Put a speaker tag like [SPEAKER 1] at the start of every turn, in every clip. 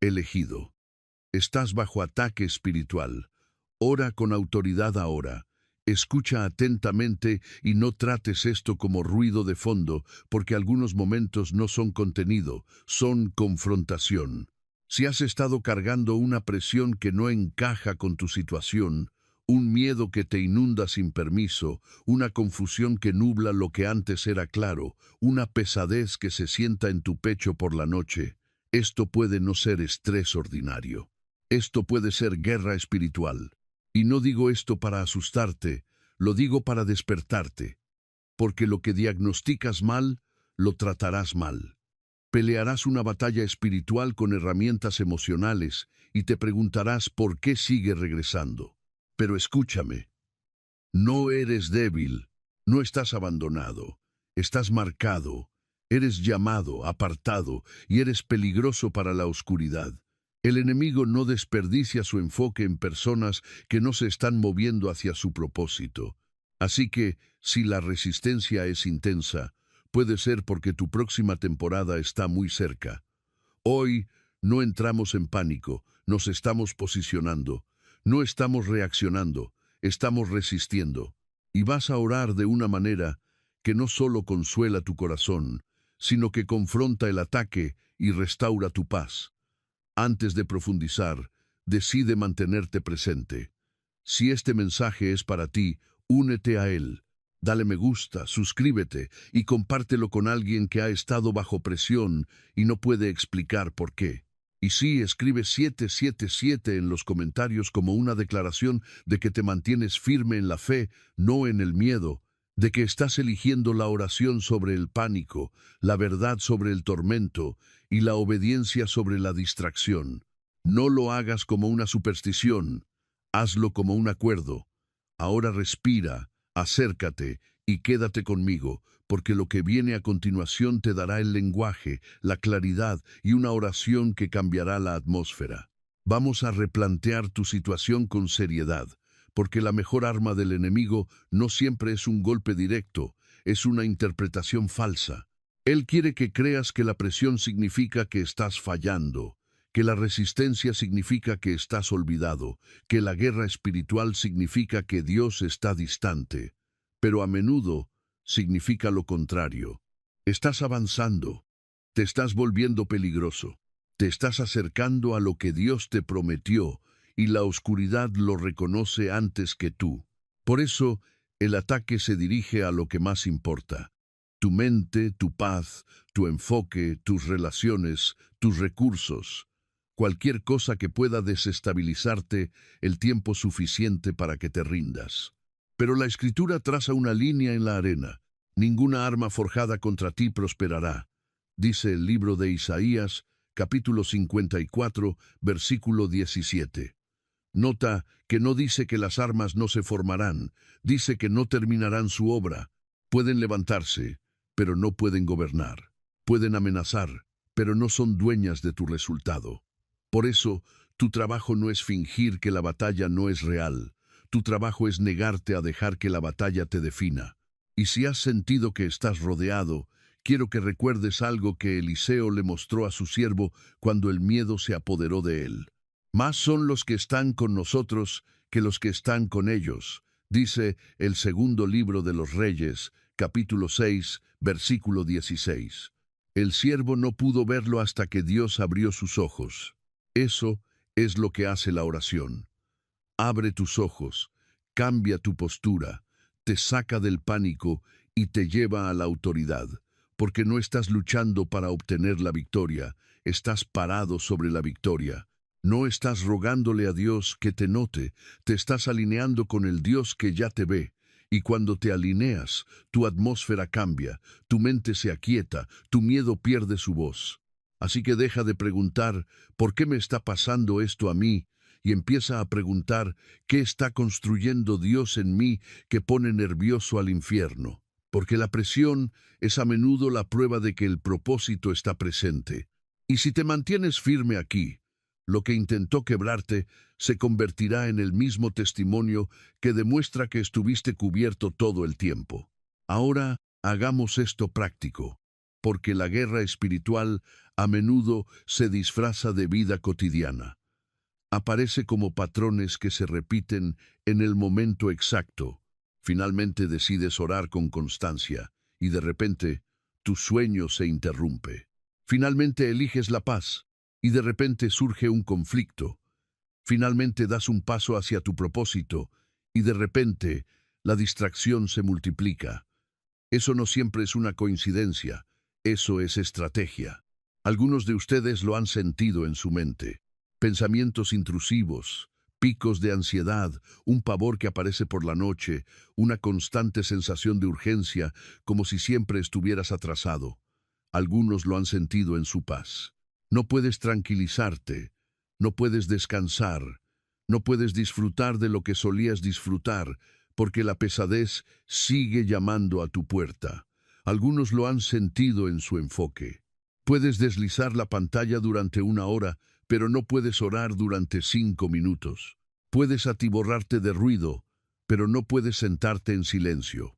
[SPEAKER 1] Elegido. Estás bajo ataque espiritual. Ora con autoridad ahora. Escucha atentamente y no trates esto como ruido de fondo, porque algunos momentos no son contenido, son confrontación. Si has estado cargando una presión que no encaja con tu situación, un miedo que te inunda sin permiso, una confusión que nubla lo que antes era claro, una pesadez que se sienta en tu pecho por la noche, esto puede no ser estrés ordinario. Esto puede ser guerra espiritual. Y no digo esto para asustarte, lo digo para despertarte, porque lo que diagnosticas mal, lo tratarás mal. Pelearás una batalla espiritual con herramientas emocionales y te preguntarás por qué sigue regresando. Pero escúchame, no eres débil, no estás abandonado, estás marcado, eres llamado, apartado y eres peligroso para la oscuridad. El enemigo no desperdicia su enfoque en personas que no se están moviendo hacia su propósito. Así que, si la resistencia es intensa, puede ser porque tu próxima temporada está muy cerca. Hoy no entramos en pánico, nos estamos posicionando, no estamos reaccionando, estamos resistiendo. Y vas a orar de una manera que no solo consuela tu corazón, sino que confronta el ataque y restaura tu paz. Antes de profundizar, decide mantenerte presente. Si este mensaje es para ti, únete a él. Dale me gusta, suscríbete y compártelo con alguien que ha estado bajo presión y no puede explicar por qué. Y sí, escribe 777 en los comentarios como una declaración de que te mantienes firme en la fe, no en el miedo, de que estás eligiendo la oración sobre el pánico, la verdad sobre el tormento y la obediencia sobre la distracción. No lo hagas como una superstición, hazlo como un acuerdo. Ahora respira, acércate y quédate conmigo, porque lo que viene a continuación te dará el lenguaje, la claridad y una oración que cambiará la atmósfera. Vamos a replantear tu situación con seriedad, porque la mejor arma del enemigo no siempre es un golpe directo, es una interpretación falsa. Él quiere que creas que la presión significa que estás fallando, que la resistencia significa que estás olvidado, que la guerra espiritual significa que Dios está distante. Pero a menudo significa lo contrario. Estás avanzando, te estás volviendo peligroso, te estás acercando a lo que Dios te prometió y la oscuridad lo reconoce antes que tú. Por eso, el ataque se dirige a lo que más importa. Tu mente, tu paz, tu enfoque, tus relaciones, tus recursos. Cualquier cosa que pueda desestabilizarte el tiempo suficiente para que te rindas. Pero la Escritura traza una línea en la arena. Ninguna arma forjada contra ti prosperará. Dice el libro de Isaías, capítulo 54, versículo 17. Nota que no dice que las armas no se formarán, dice que no terminarán su obra. Pueden levantarse, pero no pueden gobernar. Pueden amenazar, pero no son dueñas de tu resultado. Por eso, tu trabajo no es fingir que la batalla no es real. Tu trabajo es negarte a dejar que la batalla te defina. Y si has sentido que estás rodeado, quiero que recuerdes algo que Eliseo le mostró a su siervo cuando el miedo se apoderó de él. Más son los que están con nosotros que los que están con ellos, dice el segundo libro de los Reyes, capítulo 6, versículo 16. El siervo no pudo verlo hasta que Dios abrió sus ojos. Eso es lo que hace la oración. Abre tus ojos, cambia tu postura, te saca del pánico y te lleva a la autoridad, porque no estás luchando para obtener la victoria, estás parado sobre la victoria. No estás rogándole a Dios que te note, te estás alineando con el Dios que ya te ve. Y cuando te alineas, tu atmósfera cambia, tu mente se aquieta, tu miedo pierde su voz. Así que deja de preguntar, ¿por qué me está pasando esto a mí? Y empieza a preguntar, ¿qué está construyendo Dios en mí que pone nervioso al infierno? Porque la presión es a menudo la prueba de que el propósito está presente. Y si te mantienes firme aquí, lo que intentó quebrarte se convertirá en el mismo testimonio que demuestra que estuviste cubierto todo el tiempo. Ahora, hagamos esto práctico. porque la guerra espiritual a menudo se disfraza de vida cotidiana. Aparece como patrones que se repiten en el momento exacto. Finalmente decides orar con constancia y de repente tu sueño se interrumpe. Finalmente eliges la paz y de repente surge un conflicto. Finalmente das un paso hacia tu propósito y de repente la distracción se multiplica. Eso no siempre es una coincidencia, eso es estrategia. Algunos de ustedes lo han sentido en su mente. Pensamientos intrusivos, picos de ansiedad, un pavor que aparece por la noche, una constante sensación de urgencia, como si siempre estuvieras atrasado. Algunos lo han sentido en su paz. No puedes tranquilizarte, no puedes descansar, no puedes disfrutar de lo que solías disfrutar, porque la pesadez sigue llamando a tu puerta. Algunos lo han sentido en su enfoque. Puedes deslizar la pantalla durante 1 hora, pero no puedes orar durante 5 minutos. Puedes atiborrarte de ruido, pero no puedes sentarte en silencio.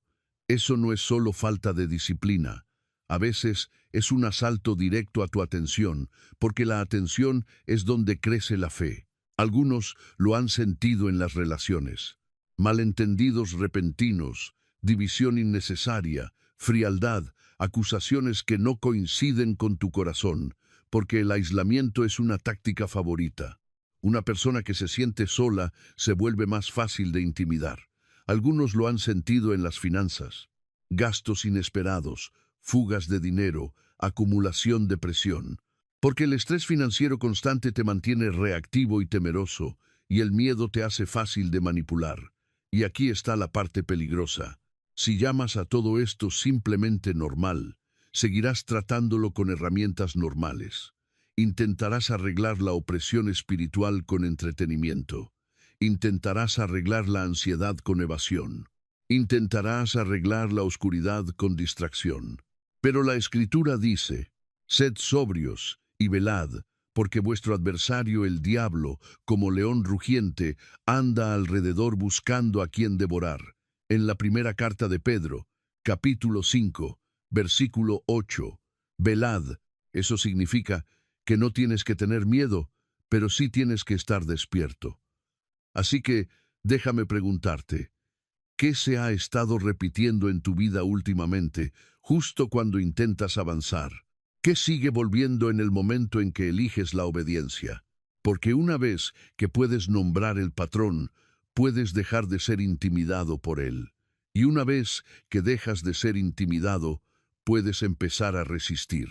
[SPEAKER 1] Eso no es solo falta de disciplina. A veces es un asalto directo a tu atención, porque la atención es donde crece la fe. Algunos lo han sentido en las relaciones. Malentendidos repentinos, división innecesaria, frialdad, acusaciones que no coinciden con tu corazón, porque el aislamiento es una táctica favorita. Una persona que se siente sola se vuelve más fácil de intimidar. Algunos lo han sentido en las finanzas. Gastos inesperados, fugas de dinero, acumulación de presión. Porque el estrés financiero constante te mantiene reactivo y temeroso, y el miedo te hace fácil de manipular. Y aquí está la parte peligrosa. Si llamas a todo esto simplemente normal, seguirás tratándolo con herramientas normales. Intentarás arreglar la opresión espiritual con entretenimiento. Intentarás arreglar la ansiedad con evasión. Intentarás arreglar la oscuridad con distracción. Pero la Escritura dice, sed sobrios y velad, porque vuestro adversario el diablo, como león rugiente, anda alrededor buscando a quien devorar. En la primera carta de Pedro, capítulo 5, versículo 8, velad, eso significa que no tienes que tener miedo, pero sí tienes que estar despierto. Así que, déjame preguntarte, ¿qué se ha estado repitiendo en tu vida últimamente, justo cuando intentas avanzar? ¿Qué sigue volviendo en el momento en que eliges la obediencia? Porque una vez que puedes nombrar el patrón, puedes dejar de ser intimidado por él. Y una vez que dejas de ser intimidado, puedes empezar a resistir.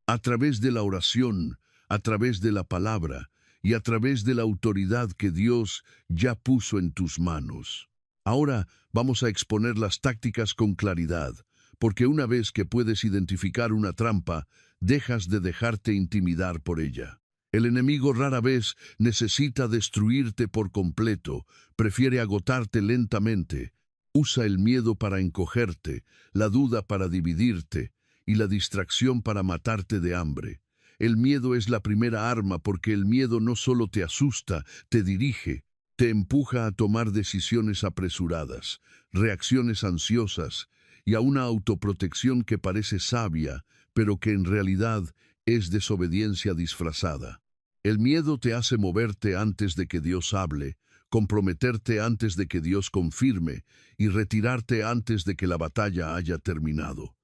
[SPEAKER 1] A través de la oración, a través de la palabra y a través de la autoridad que Dios ya puso en tus manos. Ahora vamos a exponer las tácticas con claridad, porque una vez que puedes identificar una trampa, dejas de dejarte intimidar por ella. El enemigo rara vez necesita destruirte por completo, prefiere agotarte lentamente. Usa el miedo para encogerte, la duda para dividirte y la distracción para matarte de hambre. El miedo es la primera arma porque el miedo no solo te asusta, te dirige, te empuja a tomar decisiones apresuradas, reacciones ansiosas y a una autoprotección que parece sabia, pero que en realidad es desobediencia disfrazada. El miedo te hace moverte antes de que Dios hable, comprometerte antes de que Dios confirme y retirarte antes de que la batalla haya terminado.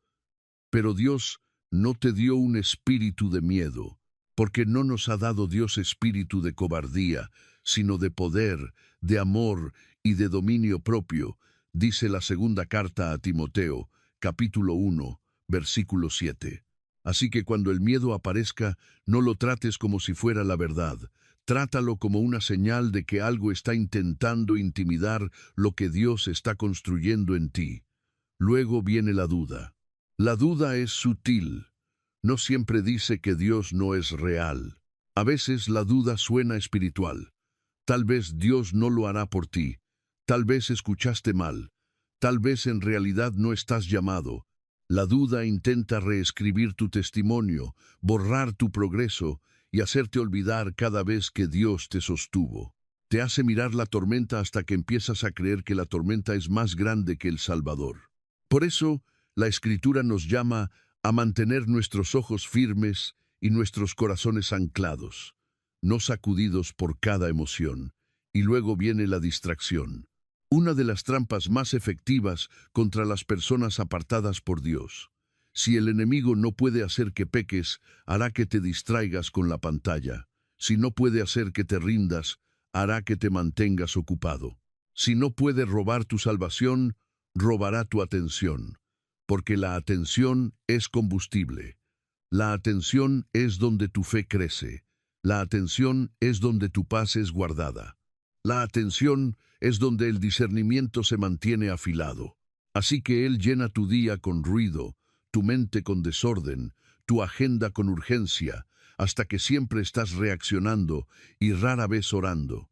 [SPEAKER 1] Pero Dios no te dio un espíritu de miedo, porque no nos ha dado Dios espíritu de cobardía, sino de poder, de amor y de dominio propio, dice la segunda carta a Timoteo, capítulo 1, versículo 7. Así que cuando el miedo aparezca, no lo trates como si fuera la verdad. Trátalo como una señal de que algo está intentando intimidar lo que Dios está construyendo en ti. Luego viene la duda. La duda es sutil. No siempre dice que Dios no es real. A veces la duda suena espiritual. Tal vez Dios no lo hará por ti. Tal vez escuchaste mal. Tal vez en realidad no estás llamado. La duda intenta reescribir tu testimonio, borrar tu progreso y hacerte olvidar cada vez que Dios te sostuvo. Te hace mirar la tormenta hasta que empiezas a creer que la tormenta es más grande que el Salvador. Por eso, la Escritura nos llama a mantener nuestros ojos firmes y nuestros corazones anclados, no sacudidos por cada emoción. Y luego viene la distracción, una de las trampas más efectivas contra las personas apartadas por Dios. Si el enemigo no puede hacer que peques, hará que te distraigas con la pantalla. Si no puede hacer que te rindas, hará que te mantengas ocupado. Si no puede robar tu salvación, robará tu atención, porque la atención es combustible. La atención es donde tu fe crece. La atención es donde tu paz es guardada. La atención es donde el discernimiento se mantiene afilado. Así que Él llena tu día con ruido, tu mente con desorden, tu agenda con urgencia, hasta que siempre estás reaccionando y rara vez orando.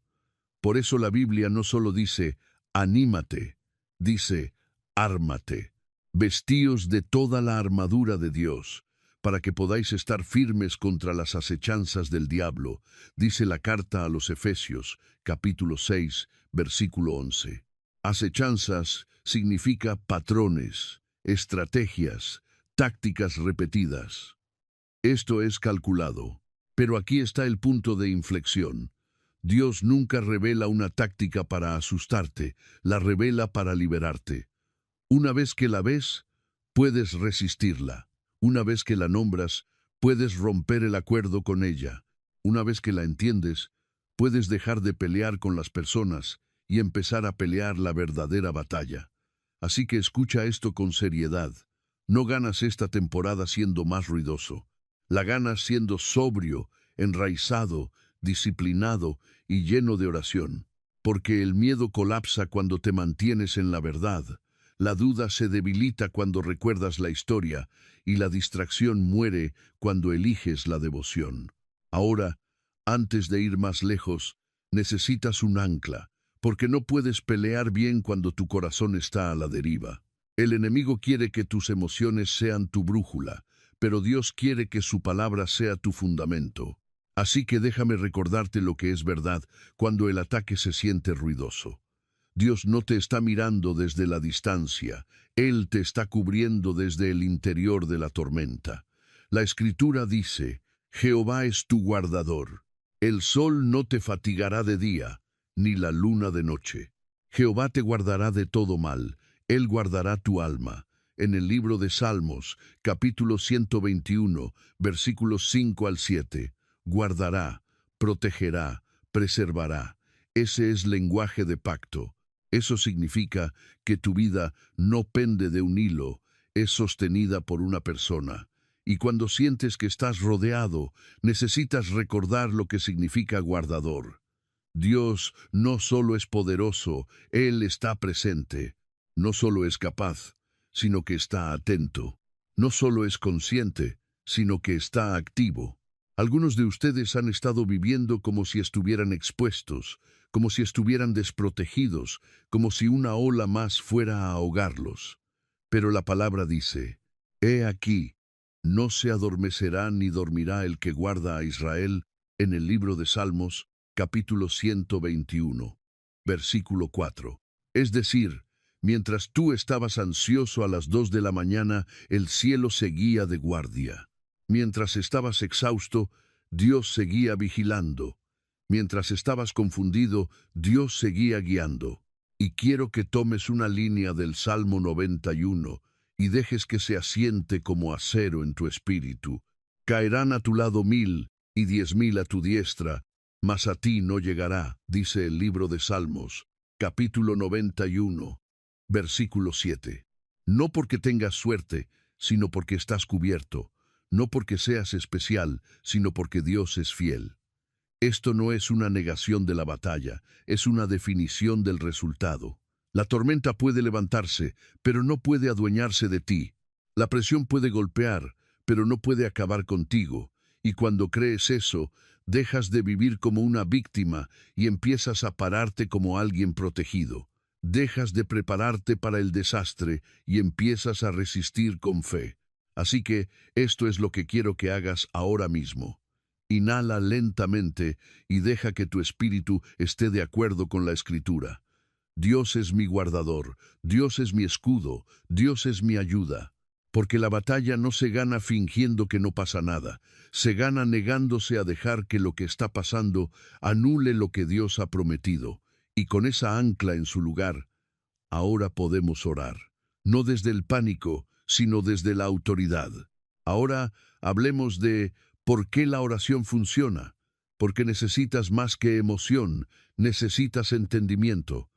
[SPEAKER 1] Por eso la Biblia no solo dice, anímate, dice, ármate. Vestíos de toda la armadura de Dios, para que podáis estar firmes contra las acechanzas del diablo, dice la carta a los Efesios, capítulo 6, versículo 11. Acechanzas significa patrones, estrategias, tácticas repetidas. Esto es calculado, pero aquí está el punto de inflexión. Dios nunca revela una táctica para asustarte, la revela para liberarte. Una vez que la ves, puedes resistirla. Una vez que la nombras, puedes romper el acuerdo con ella. Una vez que la entiendes, puedes dejar de pelear con las personas y empezar a pelear la verdadera batalla. Así que escucha esto con seriedad. No ganas esta temporada siendo más ruidoso. La ganas siendo sobrio, enraizado, disciplinado y lleno de oración. Porque el miedo colapsa cuando te mantienes en la verdad. La duda se debilita cuando recuerdas la historia y la distracción muere cuando eliges la devoción. Ahora, antes de ir más lejos, necesitas un ancla, porque no puedes pelear bien cuando tu corazón está a la deriva. El enemigo quiere que tus emociones sean tu brújula, pero Dios quiere que su palabra sea tu fundamento. Así que déjame recordarte lo que es verdad cuando el ataque se siente ruidoso. Dios no te está mirando desde la distancia, Él te está cubriendo desde el interior de la tormenta. La Escritura dice, Jehová es tu guardador. El sol no te fatigará de día, ni la luna de noche. Jehová te guardará de todo mal, Él guardará tu alma. En el libro de Salmos, capítulo 121, versículos 5 al 7, guardará, protegerá, preservará. Ese es lenguaje de pacto. Eso significa que tu vida no pende de un hilo, es sostenida por una persona. Y cuando sientes que estás rodeado, necesitas recordar lo que significa guardador. Dios no solo es poderoso, Él está presente. No solo es capaz, sino que está atento. No solo es consciente, sino que está activo. Algunos de ustedes han estado viviendo como si estuvieran expuestos, como si estuvieran desprotegidos, como si una ola más fuera a ahogarlos. Pero la palabra dice, He aquí, no se adormecerá ni dormirá el que guarda a Israel, en el libro de Salmos, capítulo 121, versículo 4. Es decir, mientras tú estabas ansioso a las 2 de la mañana, el cielo seguía de guardia. Mientras estabas exhausto, Dios seguía vigilando. Mientras estabas confundido, Dios seguía guiando. Y quiero que tomes una línea del Salmo 91 y dejes que se asiente como acero en tu espíritu. Caerán a tu lado 1000 y 10.000 a tu diestra, mas a ti no llegará, dice el libro de Salmos, capítulo 91, versículo 7. No porque tengas suerte, sino porque estás cubierto. No porque seas especial, sino porque Dios es fiel. Esto no es una negación de la batalla, es una definición del resultado. La tormenta puede levantarse, pero no puede adueñarse de ti. La presión puede golpear, pero no puede acabar contigo. Y cuando crees eso, dejas de vivir como una víctima y empiezas a pararte como alguien protegido. Dejas de prepararte para el desastre y empiezas a resistir con fe. Así que esto es lo que quiero que hagas ahora mismo. Inhala lentamente y deja que tu espíritu esté de acuerdo con la Escritura. Dios es mi guardador, Dios es mi escudo, Dios es mi ayuda. Porque la batalla no se gana fingiendo que no pasa nada, se gana negándose a dejar que lo que está pasando anule lo que Dios ha prometido, y con esa ancla en su lugar, ahora podemos orar, no desde el pánico, sino desde la autoridad. Ahora hablemos de por qué la oración funciona, porque necesitas más que emoción, necesitas entendimiento.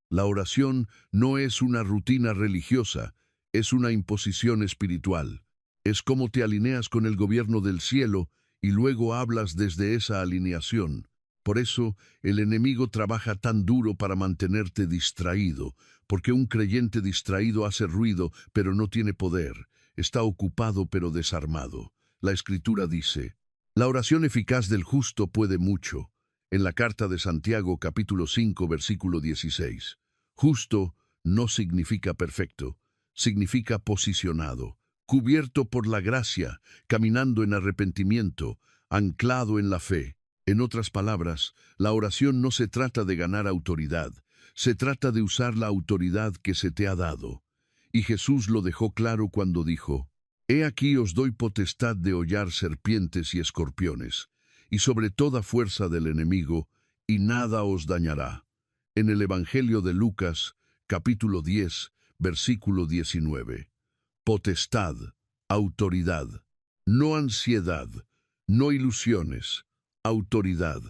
[SPEAKER 1] La oración no es una rutina religiosa, es una imposición espiritual. Es como te alineas con el gobierno del cielo y luego hablas desde esa alineación. Por eso el enemigo trabaja tan duro para mantenerte distraído, porque un creyente distraído hace ruido, pero no tiene poder. Está ocupado, pero desarmado. La Escritura dice, la oración eficaz del justo puede mucho. En la carta de Santiago, capítulo 5, versículo 16. Justo no significa perfecto, significa posicionado, cubierto por la gracia, caminando en arrepentimiento, anclado en la fe. En otras palabras, la oración no se trata de ganar autoridad, se trata de usar la autoridad que se te ha dado. Y Jesús lo dejó claro cuando dijo, «He aquí os doy potestad de hollar serpientes y escorpiones, y sobre toda fuerza del enemigo, y nada os dañará». En el Evangelio de Lucas, capítulo 10, versículo 19. Potestad, autoridad, no ansiedad, no ilusiones, autoridad.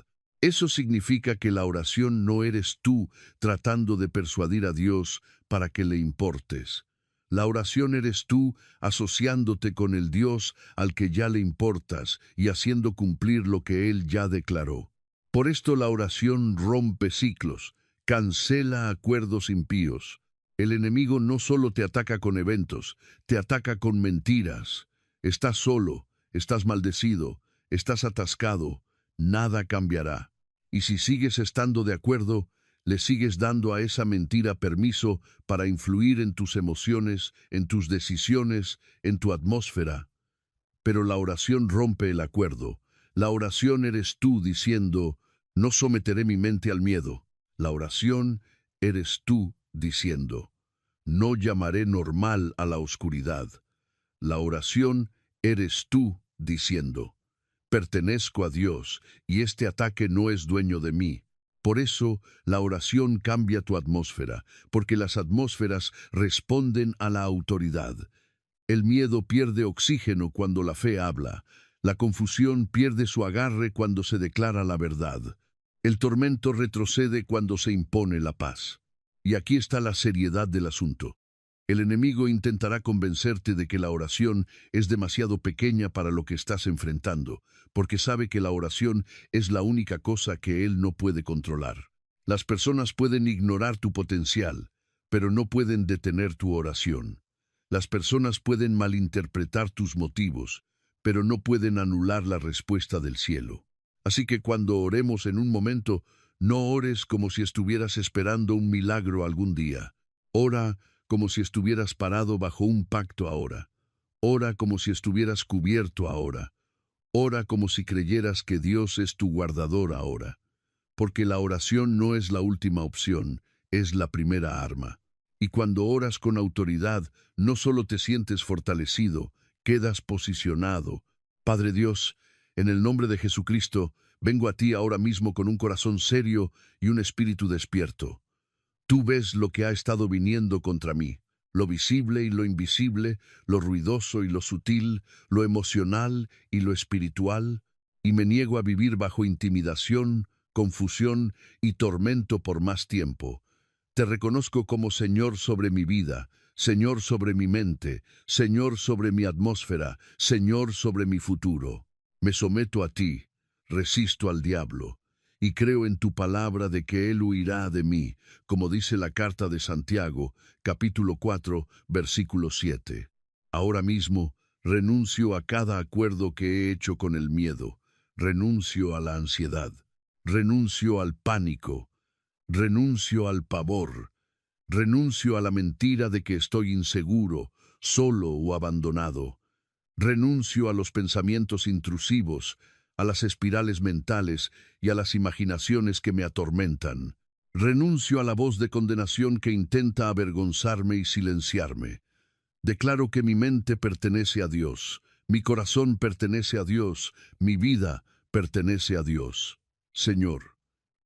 [SPEAKER 1] Eso significa que la oración no eres tú tratando de persuadir a Dios para que le importes. La oración eres tú asociándote con el Dios al que ya le importas y haciendo cumplir lo que Él ya declaró. Por esto la oración rompe ciclos, cancela acuerdos impíos. El enemigo no solo te ataca con eventos, te ataca con mentiras. Estás solo, estás maldecido, estás atascado, nada cambiará. Y si sigues estando de acuerdo, le sigues dando a esa mentira permiso para influir en tus emociones, en tus decisiones, en tu atmósfera. Pero la oración rompe el acuerdo. La oración eres tú diciendo, no someteré mi mente al miedo. La oración eres tú diciendo, no llamaré normal a la oscuridad. La oración eres tú diciendo, pertenezco a Dios y este ataque no es dueño de mí. Por eso, la oración cambia tu atmósfera, porque las atmósferas responden a la autoridad. El miedo pierde oxígeno cuando la fe habla. La confusión pierde su agarre cuando se declara la verdad. El tormento retrocede cuando se impone la paz. Y aquí está la seriedad del asunto. El enemigo intentará convencerte de que la oración es demasiado pequeña para lo que estás enfrentando, porque sabe que la oración es la única cosa que él no puede controlar. Las personas pueden ignorar tu potencial, pero no pueden detener tu oración. Las personas pueden malinterpretar tus motivos, pero no pueden anular la respuesta del cielo. Así que cuando oremos en un momento, no ores como si estuvieras esperando un milagro algún día. Ora como si estuvieras parado bajo un pacto ahora. Ora como si estuvieras cubierto ahora. Ora como si creyeras que Dios es tu guardador ahora. Porque la oración no es la última opción, es la primera arma. Y cuando oras con autoridad, no solo te sientes fortalecido, quedas posicionado. Padre Dios, en el nombre de Jesucristo, vengo a ti ahora mismo con un corazón serio y un espíritu despierto. Tú ves lo que ha estado viniendo contra mí, lo visible y lo invisible, lo ruidoso y lo sutil, lo emocional y lo espiritual, y me niego a vivir bajo intimidación, confusión y tormento por más tiempo. Te reconozco como Señor sobre mi vida, Señor sobre mi mente, Señor sobre mi atmósfera, Señor sobre mi futuro. Me someto a ti, resisto al diablo, y creo en tu palabra de que él huirá de mí, como dice la carta de Santiago, capítulo 4, versículo 7. Ahora mismo renuncio a cada acuerdo que he hecho con el miedo, renuncio a la ansiedad, renuncio al pánico, renuncio al pavor, renuncio a la mentira de que estoy inseguro, solo o abandonado. Renuncio a los pensamientos intrusivos, a las espirales mentales y a las imaginaciones que me atormentan. Renuncio a la voz de condenación que intenta avergonzarme y silenciarme. Declaro que mi mente pertenece a Dios, mi corazón pertenece a Dios, mi vida pertenece a Dios. Señor,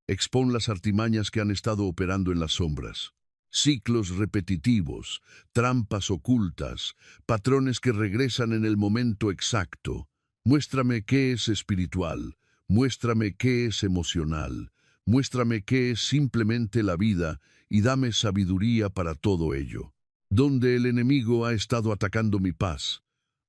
[SPEAKER 1] expón las artimañas que han estado operando en las sombras. Ciclos repetitivos, trampas ocultas, patrones que regresan en el momento exacto. Muéstrame qué es espiritual, muéstrame qué es emocional, muéstrame qué es simplemente la vida y dame sabiduría para todo ello. Donde el enemigo ha estado atacando mi paz,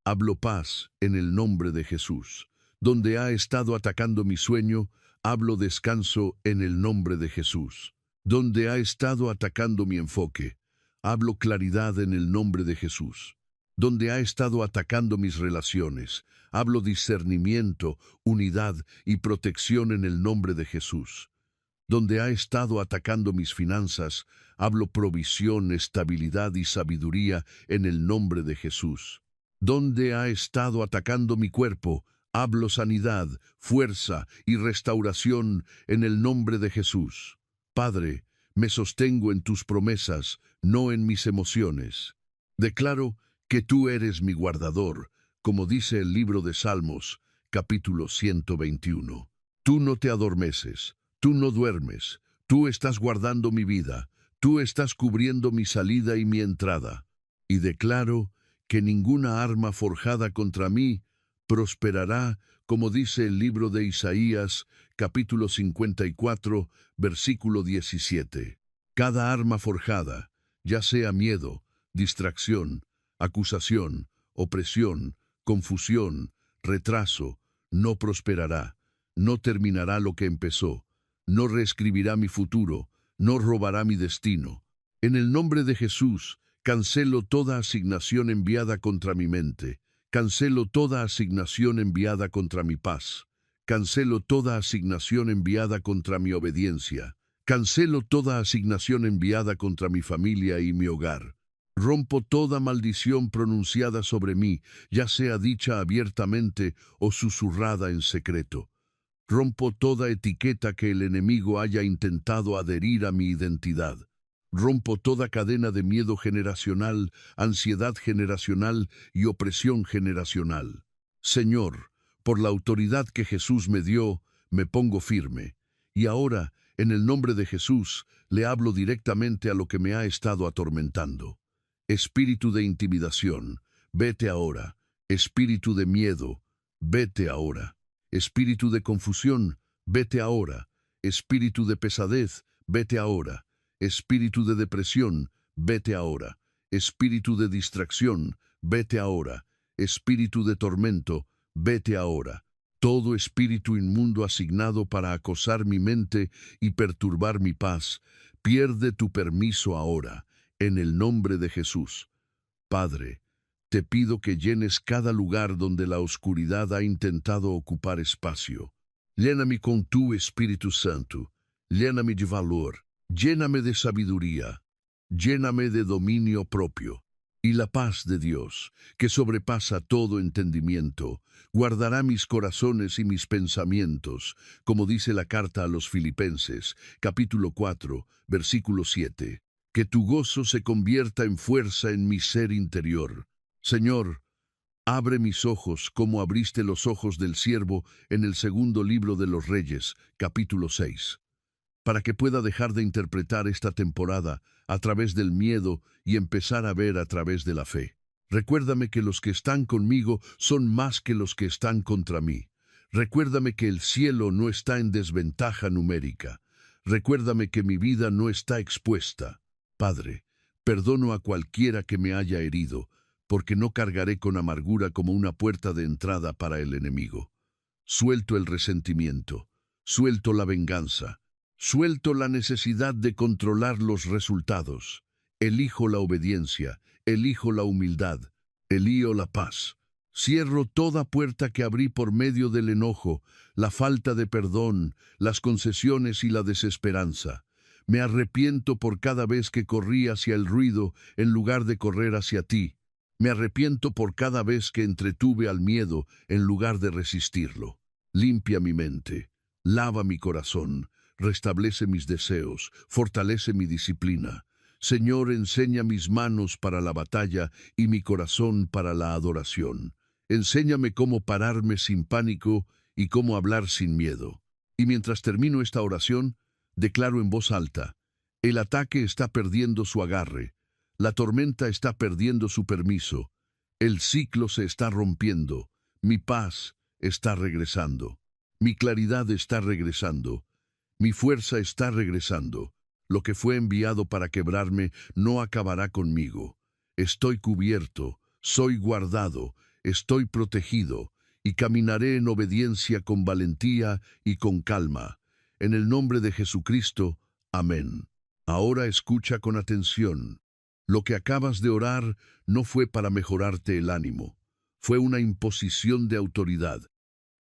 [SPEAKER 1] hablo paz en el nombre de Jesús. Donde ha estado atacando mi sueño, hablo descanso en el nombre de Jesús. Donde ha estado atacando mi enfoque, hablo claridad en el nombre de Jesús. Donde ha estado atacando mis relaciones, hablo discernimiento, unidad y protección en el nombre de Jesús. Donde ha estado atacando mis finanzas, hablo provisión, estabilidad y sabiduría en el nombre de Jesús. Donde ha estado atacando mi cuerpo, hablo sanidad, fuerza y restauración en el nombre de Jesús. Padre, me sostengo en tus promesas, no en mis emociones. Declaro que tú eres mi guardador, como dice el libro de Salmos, capítulo 121. Tú no te adormeces, tú no duermes, tú estás guardando mi vida, tú estás cubriendo mi salida y mi entrada. Y declaro que ninguna arma forjada contra mí prosperará, como dice el libro de Isaías, capítulo 54, versículo 17. Cada arma forjada, ya sea miedo, distracción, acusación, opresión, confusión, retraso, no prosperará, no terminará lo que empezó, no reescribirá mi futuro, no robará mi destino. En el nombre de Jesús, cancelo toda asignación enviada contra mi mente. Cancelo toda asignación enviada contra mi paz. Cancelo toda asignación enviada contra mi obediencia. Cancelo toda asignación enviada contra mi familia y mi hogar. Rompo toda maldición pronunciada sobre mí, ya sea dicha abiertamente o susurrada en secreto. Rompo toda etiqueta que el enemigo haya intentado adherir a mi identidad. Rompo toda cadena de miedo generacional, ansiedad generacional y opresión generacional. Señor, por la autoridad que Jesús me dio, me pongo firme. Y ahora, en el nombre de Jesús, le hablo directamente a lo que me ha estado atormentando. Espíritu de intimidación, vete ahora. Espíritu de miedo, vete ahora. Espíritu de confusión, vete ahora. Espíritu de pesadez, vete ahora. Espíritu de depresión, vete ahora. Espíritu de distracción, vete ahora. Espíritu de tormento, vete ahora. Todo espíritu inmundo asignado para acosar mi mente y perturbar mi paz, pierde tu permiso ahora, en el nombre de Jesús. Padre, te pido que llenes cada lugar donde la oscuridad ha intentado ocupar espacio. Lléname con tu Espíritu Santo, lléname de valor. Lléname de sabiduría, lléname de dominio propio, y la paz de Dios, que sobrepasa todo entendimiento, guardará mis corazones y mis pensamientos, como dice la carta a los Filipenses, capítulo 4, versículo 7. Que tu gozo se convierta en fuerza en mi ser interior. Señor, abre mis ojos como abriste los ojos del siervo en el segundo libro de los Reyes, capítulo 6. Para que pueda dejar de interpretar esta temporada a través del miedo y empezar a ver a través de la fe. Recuérdame que los que están conmigo son más que los que están contra mí. Recuérdame que el cielo no está en desventaja numérica. Recuérdame que mi vida no está expuesta. Padre, perdono a cualquiera que me haya herido, porque no cargaré con amargura como una puerta de entrada para el enemigo. Suelto el resentimiento, suelto la venganza, suelto la necesidad de controlar los resultados. Elijo la obediencia, elijo la humildad, elijo la paz. Cierro toda puerta que abrí por medio del enojo, la falta de perdón, las concesiones y la desesperanza. Me arrepiento por cada vez que corrí hacia el ruido en lugar de correr hacia ti. Me arrepiento por cada vez que entretuve al miedo en lugar de resistirlo. Limpia mi mente, lava mi corazón, restablece mis deseos, fortalece mi disciplina. Señor, enseña mis manos para la batalla y mi corazón para la adoración. Enséñame cómo pararme sin pánico y cómo hablar sin miedo. Y mientras termino esta oración, declaro en voz alta: el ataque está perdiendo su agarre, la tormenta está perdiendo su permiso, el ciclo se está rompiendo, mi paz está regresando, mi claridad está regresando, mi fuerza está regresando. Lo que fue enviado para quebrarme no acabará conmigo. Estoy cubierto, soy guardado, estoy protegido, y caminaré en obediencia con valentía y con calma. En el nombre de Jesucristo, amén. Ahora escucha con atención. Lo que acabas de orar no fue para mejorarte el ánimo. Fue una imposición de autoridad.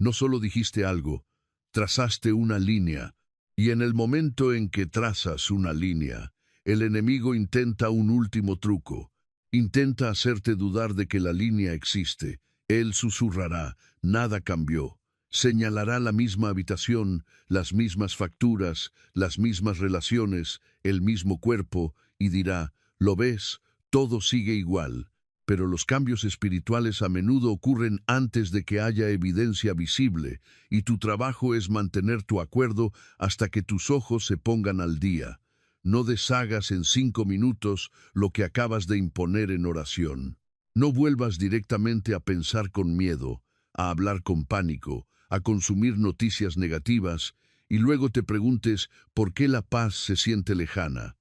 [SPEAKER 1] No solo dijiste algo, trazaste una línea. Y en el momento en que trazas una línea, el enemigo intenta un último truco. Intenta hacerte dudar de que la línea existe. Él susurrará: nada cambió. Señalará la misma habitación, las mismas facturas, las mismas relaciones, el mismo cuerpo, y dirá: ¿lo ves? Todo sigue igual. Pero los cambios espirituales a menudo ocurren antes de que haya evidencia visible, y tu trabajo es mantener tu acuerdo hasta que tus ojos se pongan al día. No deshagas en 5 minutos lo que acabas de imponer en oración. No vuelvas directamente a pensar con miedo, a hablar con pánico, a consumir noticias negativas, y luego te preguntes por qué la paz se siente lejana.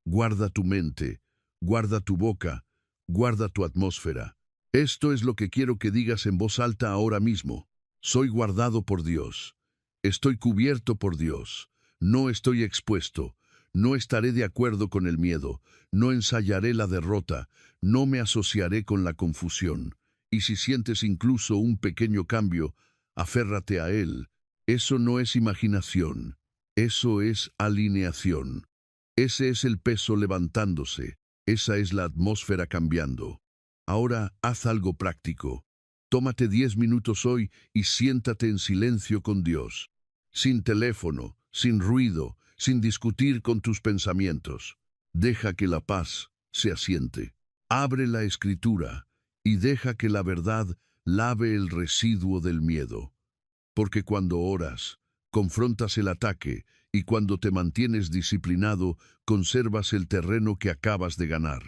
[SPEAKER 1] Guarda tu mente, guarda tu boca, guarda tu atmósfera. Esto es lo que quiero que digas en voz alta ahora mismo. Soy guardado por Dios. Estoy cubierto por Dios. No estoy expuesto. No estaré de acuerdo con el miedo. No ensayaré la derrota. No me asociaré con la confusión. Y si sientes incluso un pequeño cambio, aférrate a él. Eso no es imaginación. Eso es alineación. Ese es el peso levantándose. Esa es la atmósfera cambiando. Ahora haz algo práctico. Tómate 10 minutos hoy y siéntate en silencio con Dios. Sin teléfono, sin ruido, sin discutir con tus pensamientos. Deja que la paz se asiente. Abre la Escritura y deja que la verdad lave el residuo del miedo. Porque cuando oras, confrontas el ataque, y cuando te mantienes disciplinado, conservas el terreno que acabas de ganar.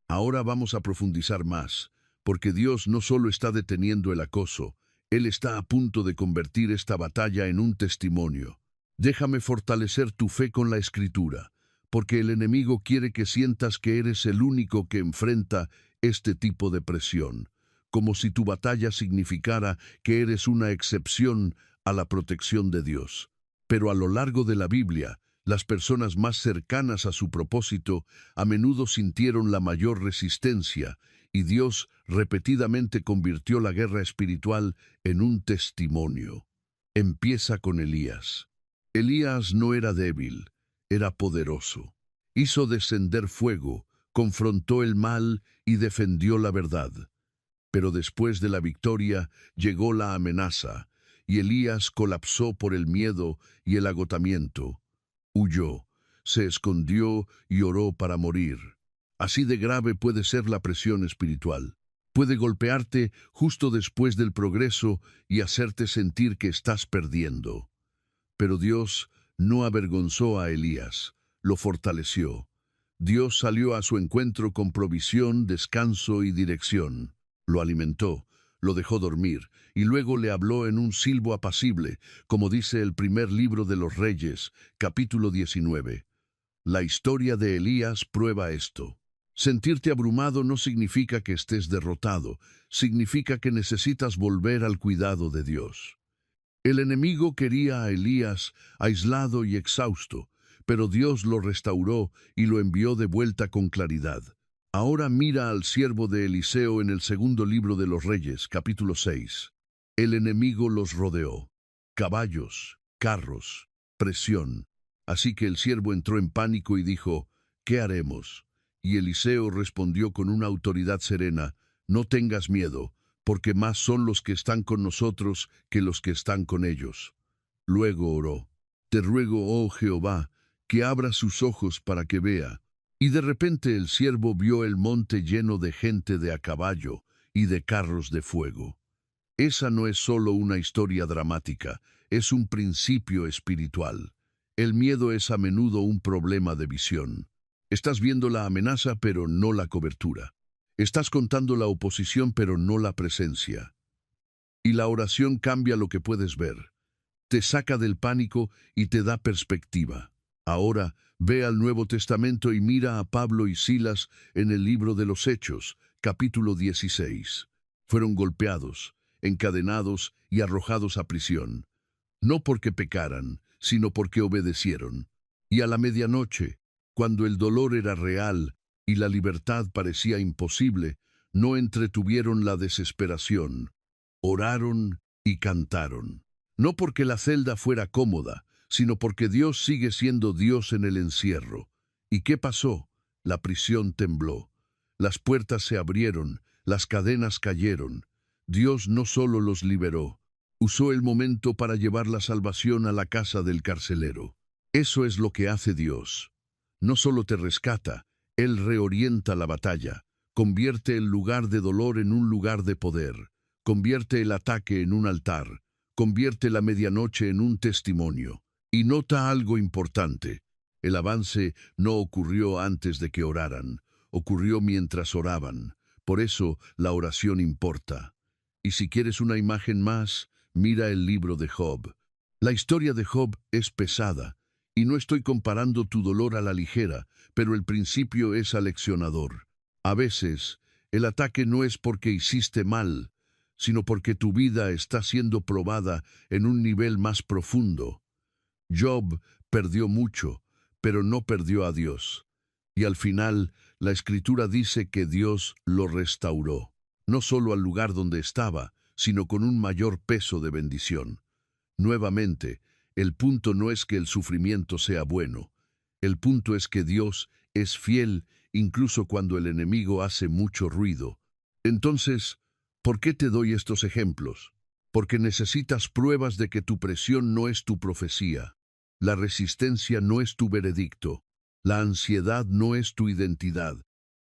[SPEAKER 1] Ahora vamos a profundizar más, porque Dios no solo está deteniendo el acoso, Él está a punto de convertir esta batalla en un testimonio. Déjame fortalecer tu fe con la Escritura, porque el enemigo quiere que sientas que eres el único que enfrenta este tipo de presión, como si tu batalla significara que eres una excepción a la protección de Dios. Pero a lo largo de la Biblia, las personas más cercanas a su propósito a menudo sintieron la mayor resistencia, y Dios repetidamente convirtió la guerra espiritual en un testimonio. Empieza con Elías. Elías no era débil, era poderoso. Hizo descender fuego, confrontó el mal y defendió la verdad. Pero después de la victoria llegó la amenaza, y Elías colapsó por el miedo y el agotamiento. Huyó, se escondió y oró para morir. Así de grave puede ser la presión espiritual. Puede golpearte justo después del progreso y hacerte sentir que estás perdiendo. Pero Dios no avergonzó a Elías, lo fortaleció. Dios salió a su encuentro con provisión, descanso y dirección. Lo alimentó, lo dejó dormir, y luego le habló en un silbo apacible, como dice el primer libro de los Reyes, capítulo 19. La historia de Elías prueba esto. Sentirte abrumado no significa que estés derrotado, significa que necesitas volver al cuidado de Dios. El enemigo quería a Elías aislado y exhausto, pero Dios lo restauró y lo envió de vuelta con claridad. Ahora mira al siervo de Eliseo en el segundo libro de los Reyes, capítulo 6. El enemigo los rodeó. Caballos, carros, presión. Así que el siervo entró en pánico y dijo: ¿qué haremos? Y Eliseo respondió con una autoridad serena: no tengas miedo, porque más son los que están con nosotros que los que están con ellos. Luego oró: te ruego, oh Jehová, que abra sus ojos para que vea. Y de repente el siervo vio el monte lleno de gente de a caballo y de carros de fuego. Esa no es solo una historia dramática, es un principio espiritual. El miedo es a menudo un problema de visión. Estás viendo la amenaza pero no la cobertura. Estás contando la oposición pero no la presencia. Y la oración cambia lo que puedes ver. Te saca del pánico y te da perspectiva. Ahora, ve al Nuevo Testamento y mira a Pablo y Silas en el libro de los Hechos, capítulo 16. Fueron golpeados, encadenados y arrojados a prisión, no porque pecaran, sino porque obedecieron. Y a la medianoche, cuando el dolor era real y la libertad parecía imposible, no entretuvieron la desesperación. Oraron y cantaron. No porque la celda fuera cómoda, sino porque Dios sigue siendo Dios en el encierro. ¿Y qué pasó? La prisión tembló. Las puertas se abrieron, las cadenas cayeron. Dios no solo los liberó, usó el momento para llevar la salvación a la casa del carcelero. Eso es lo que hace Dios. No solo te rescata, Él reorienta la batalla, convierte el lugar de dolor en un lugar de poder, convierte el ataque en un altar, convierte la medianoche en un testimonio. Y nota algo importante. El avance no ocurrió antes de que oraran, ocurrió mientras oraban. Por eso la oración importa. Y si quieres una imagen más, mira el libro de Job. La historia de Job es pesada, y no estoy comparando tu dolor a la ligera, pero el principio es aleccionador. A veces, el ataque no es porque hiciste mal, sino porque tu vida está siendo probada en un nivel más profundo. Job perdió mucho, pero no perdió a Dios. Y al final, la Escritura dice que Dios lo restauró, no solo al lugar donde estaba, sino con un mayor peso de bendición. Nuevamente, el punto no es que el sufrimiento sea bueno. El punto es que Dios es fiel incluso cuando el enemigo hace mucho ruido. Entonces, ¿por qué te doy estos ejemplos? Porque necesitas pruebas de que tu presión no es tu profecía. La resistencia no es tu veredicto. La ansiedad no es tu identidad.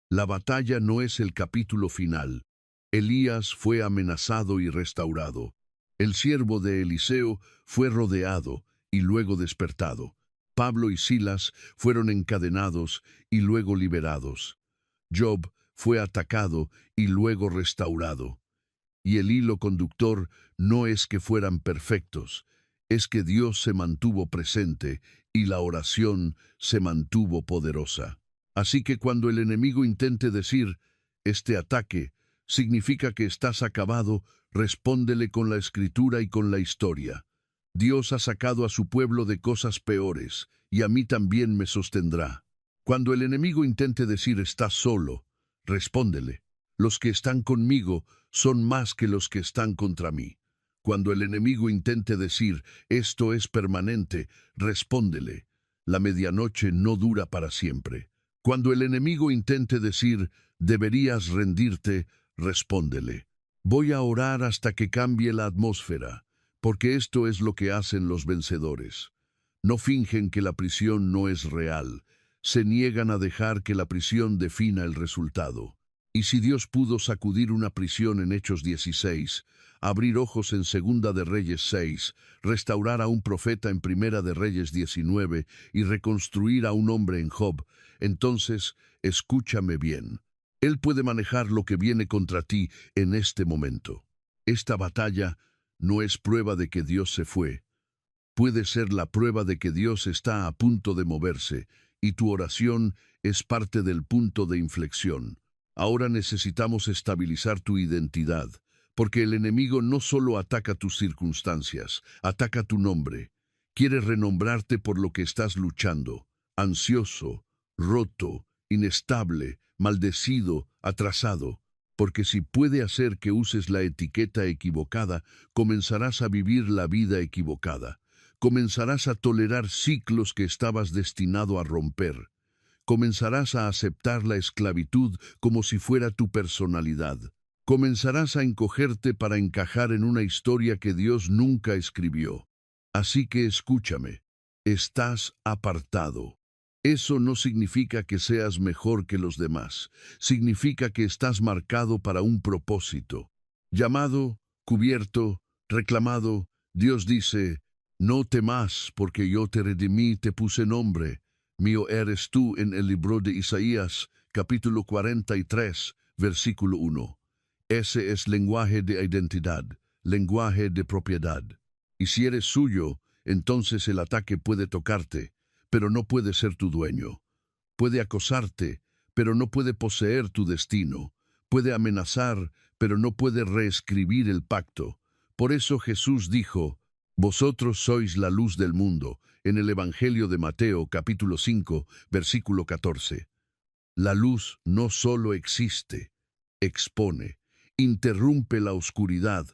[SPEAKER 1] La batalla no es el capítulo final. Elías fue amenazado y restaurado. El siervo de Eliseo fue rodeado y luego despertado. Pablo y Silas fueron encadenados y luego liberados. Job fue atacado y luego restaurado. Y el hilo conductor no es que fueran perfectos, es que Dios se mantuvo presente y la oración se mantuvo poderosa. Así que cuando el enemigo intente decir, este ataque significa que estás acabado, respóndele con la Escritura y con la historia. Dios ha sacado a su pueblo de cosas peores, y a mí también me sostendrá. Cuando el enemigo intente decir estás solo, respóndele. Los que están conmigo son más que los que están contra mí. Cuando el enemigo intente decir esto es permanente, respóndele. La medianoche no dura para siempre. Cuando el enemigo intente decir deberías rendirte, respóndele. Voy a orar hasta que cambie la atmósfera, porque esto es lo que hacen los vencedores. No fingen que la prisión no es real, se niegan a dejar que la prisión defina el resultado. Y si Dios pudo sacudir una prisión en Hechos 16, abrir ojos en Segunda de Reyes 6, restaurar a un profeta en Primera de Reyes 19 y reconstruir a un hombre en Job, entonces escúchame bien. Él puede manejar lo que viene contra ti en este momento. Esta batalla no es prueba de que Dios se fue. Puede ser la prueba de que Dios está a punto de moverse, y tu oración es parte del punto de inflexión. Ahora necesitamos estabilizar tu identidad, porque el enemigo no solo ataca tus circunstancias, ataca tu nombre. Quiere renombrarte por lo que estás luchando, ansioso, roto, inestable, maldecido, atrasado, porque si puede hacer que uses la etiqueta equivocada, comenzarás a vivir la vida equivocada. Comenzarás a tolerar ciclos que estabas destinado a romper. Comenzarás a aceptar la esclavitud como si fuera tu personalidad. Comenzarás a encogerte para encajar en una historia que Dios nunca escribió. Así que escúchame, estás apartado. Eso no significa que seas mejor que los demás. Significa que estás marcado para un propósito. Llamado, cubierto, reclamado, Dios dice, no temas, porque yo te redimí, te puse nombre. Mío eres tú en el libro de Isaías, capítulo 43, versículo 1. Ese es lenguaje de identidad, lenguaje de propiedad. Y si eres suyo, entonces el ataque puede tocarte, pero no puede ser tu dueño. Puede acosarte, pero no puede poseer tu destino. Puede amenazar, pero no puede reescribir el pacto. Por eso Jesús dijo, vosotros sois la luz del mundo, en el Evangelio de Mateo, capítulo 5, versículo 14. La luz no solo existe, expone, interrumpe la oscuridad,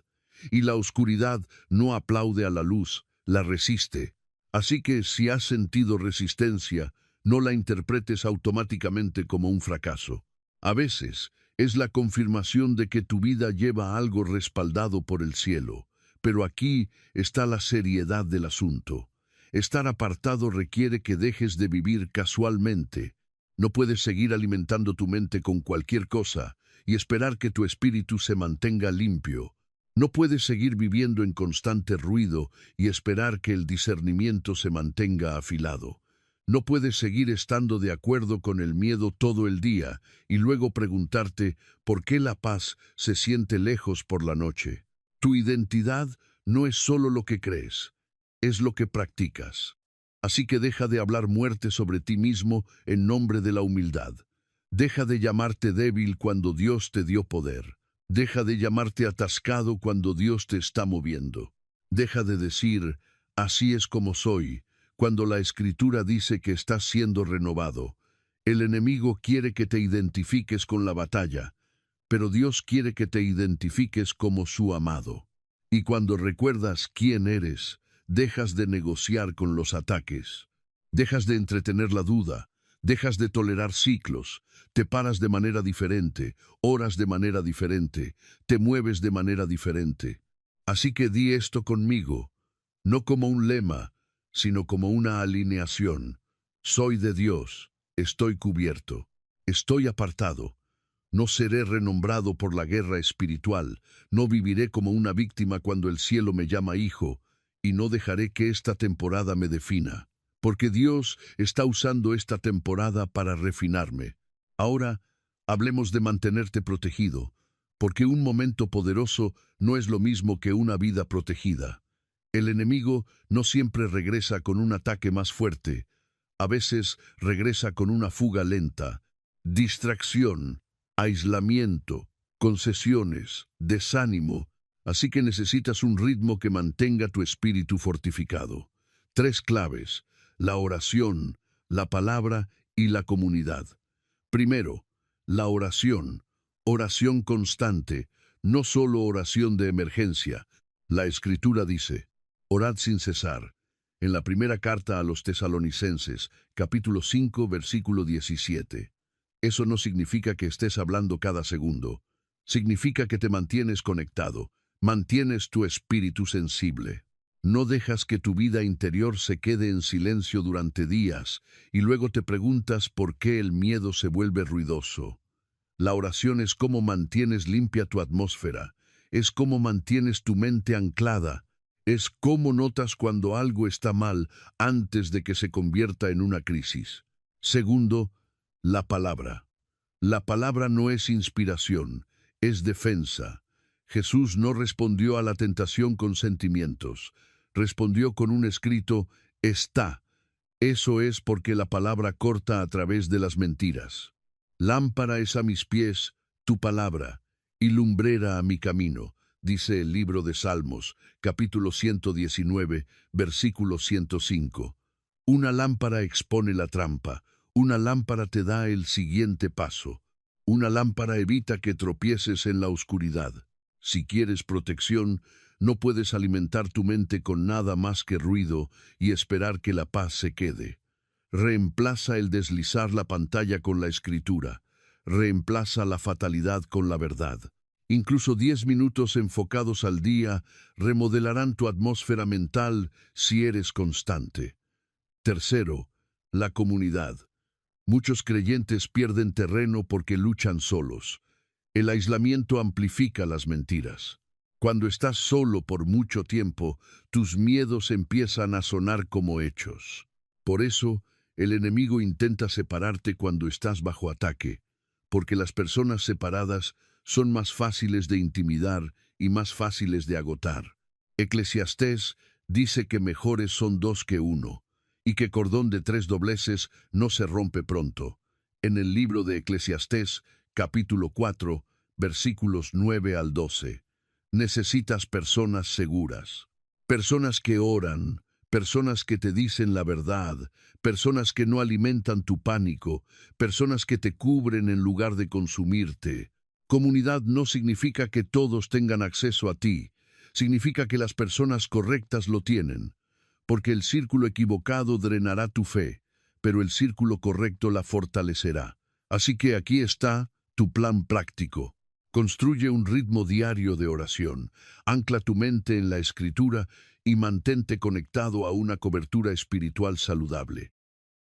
[SPEAKER 1] y la oscuridad no aplaude a la luz, la resiste. Así que si has sentido resistencia, no la interpretes automáticamente como un fracaso. A veces es la confirmación de que tu vida lleva algo respaldado por el cielo, pero aquí está la seriedad del asunto. Estar apartado requiere que dejes de vivir casualmente. No puedes seguir alimentando tu mente con cualquier cosa y esperar que tu espíritu se mantenga limpio. No puedes seguir viviendo en constante ruido y esperar que el discernimiento se mantenga afilado. No puedes seguir estando de acuerdo con el miedo todo el día y luego preguntarte por qué la paz se siente lejos por la noche. Tu identidad no es solo lo que crees, es lo que practicas. Así que deja de hablar muerte sobre ti mismo en nombre de la humildad. Deja de llamarte débil cuando Dios te dio poder. Deja de llamarte atascado cuando Dios te está moviendo. Deja de decir, así es como soy, cuando la Escritura dice que estás siendo renovado. El enemigo quiere que te identifiques con la batalla, pero Dios quiere que te identifiques como su amado. Y cuando recuerdas quién eres, dejas de negociar con los ataques. Dejas de entretener la duda. Dejas de tolerar ciclos, te paras de manera diferente, oras de manera diferente, te mueves de manera diferente. Así que di esto conmigo, no como un lema, sino como una alineación. Soy de Dios, estoy cubierto, estoy apartado. No seré renombrado por la guerra espiritual, no viviré como una víctima cuando el cielo me llama hijo, y no dejaré que esta temporada me defina. Porque Dios está usando esta temporada para refinarme. Ahora, hablemos de mantenerte protegido, porque un momento poderoso no es lo mismo que una vida protegida. El enemigo no siempre regresa con un ataque más fuerte. A veces regresa con una fuga lenta, distracción, aislamiento, concesiones, desánimo. Así que necesitas un ritmo que mantenga tu espíritu fortificado. 3 claves: la oración, la palabra y la comunidad. Primero, la oración. Oración constante, no solo oración de emergencia. La Escritura dice, orad sin cesar. En la primera carta a los Tesalonicenses, capítulo 5, versículo 17. Eso no significa que estés hablando cada segundo. Significa que te mantienes conectado, mantienes tu espíritu sensible. No dejas que tu vida interior se quede en silencio durante días y luego te preguntas por qué el miedo se vuelve ruidoso. La oración es cómo mantienes limpia tu atmósfera, es cómo mantienes tu mente anclada, es cómo notas cuando algo está mal antes de que se convierta en una crisis. Segundo, la palabra. La palabra no es inspiración, es defensa. Jesús no respondió a la tentación con sentimientos. Respondió con un escrito, está. Eso es porque la palabra corta a través de las mentiras. Lámpara es a mis pies tu palabra, y lumbrera a mi camino, dice el libro de Salmos, capítulo 119, versículo 105. Una lámpara expone la trampa, una lámpara te da el siguiente paso, una lámpara evita que tropieces en la oscuridad. Si quieres protección, no puedes alimentar tu mente con nada más que ruido y esperar que la paz se quede. Reemplaza el deslizar la pantalla con la escritura. Reemplaza la fatalidad con la verdad. Incluso 10 minutos enfocados al día remodelarán tu atmósfera mental si eres constante. Tercero, La comunidad. Muchos creyentes pierden terreno porque luchan solos. El aislamiento amplifica las mentiras. Cuando estás solo por mucho tiempo, tus miedos empiezan a sonar como hechos. Por eso, el enemigo intenta separarte cuando estás bajo ataque, porque las personas separadas son más fáciles de intimidar y más fáciles de agotar. Eclesiastés dice que mejores son dos que uno, y que cordón de tres dobleces no se rompe pronto. En el libro de Eclesiastés, capítulo 4, versículos 9 al 12. Necesitas personas seguras, personas que oran, personas que te dicen la verdad, personas que no alimentan tu pánico, personas que te cubren en lugar de consumirte. Comunidad no significa que todos tengan acceso a ti, significa que las personas correctas lo tienen, porque el círculo equivocado drenará tu fe, pero el círculo correcto la fortalecerá. Así que aquí está tu plan práctico. Construye un ritmo diario de oración, ancla tu mente en la Escritura y mantente conectado a una cobertura espiritual saludable.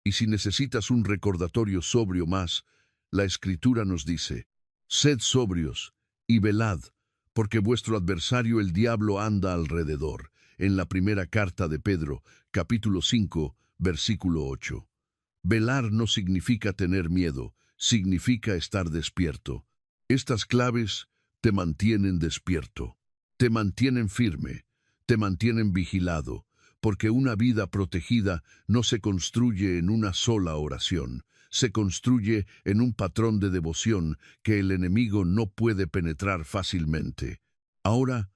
[SPEAKER 1] Y si necesitas un recordatorio sobrio más, la Escritura nos dice: sed sobrios y velad, porque vuestro adversario el diablo anda alrededor. En la primera carta de Pedro, capítulo 5, versículo 8. Velar no significa tener miedo, significa estar despierto. Estas claves te mantienen despierto, te mantienen firme, te mantienen vigilado, porque una vida protegida no se construye en una sola oración, se construye en un patrón de devoción que el enemigo no puede penetrar fácilmente. Ahora,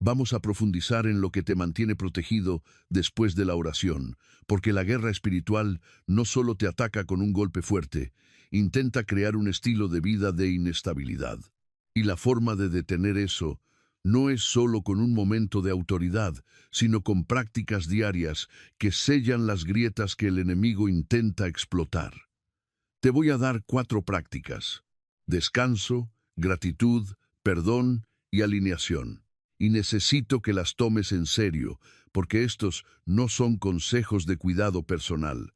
[SPEAKER 1] vamos a profundizar en lo que te mantiene protegido después de la oración, porque la guerra espiritual no solo te ataca con un golpe fuerte, intenta crear un estilo de vida de inestabilidad. Y la forma de detener eso no es solo con un momento de autoridad, sino con prácticas diarias que sellan las grietas que el enemigo intenta explotar. Te voy a dar 4 prácticas: descanso, gratitud, perdón y alineación. Y necesito que las tomes en serio, porque estos no son consejos de cuidado personal,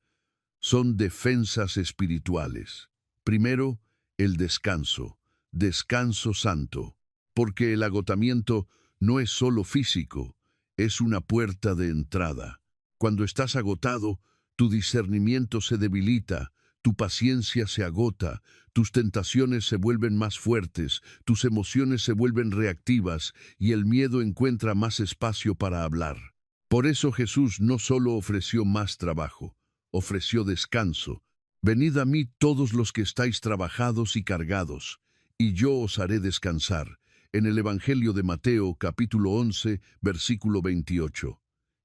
[SPEAKER 1] son defensas espirituales. Primero, el descanso, descanso santo, porque el agotamiento no es solo físico, es una puerta de entrada. Cuando estás agotado, tu discernimiento se debilita, tu paciencia se agota, tus tentaciones se vuelven más fuertes, tus emociones se vuelven reactivas y el miedo encuentra más espacio para hablar. Por eso Jesús no solo ofreció más trabajo, ofreció descanso. Venid a mí todos los que estáis trabajados y cargados, y yo os haré descansar. En el Evangelio de Mateo, capítulo 11, versículo 28.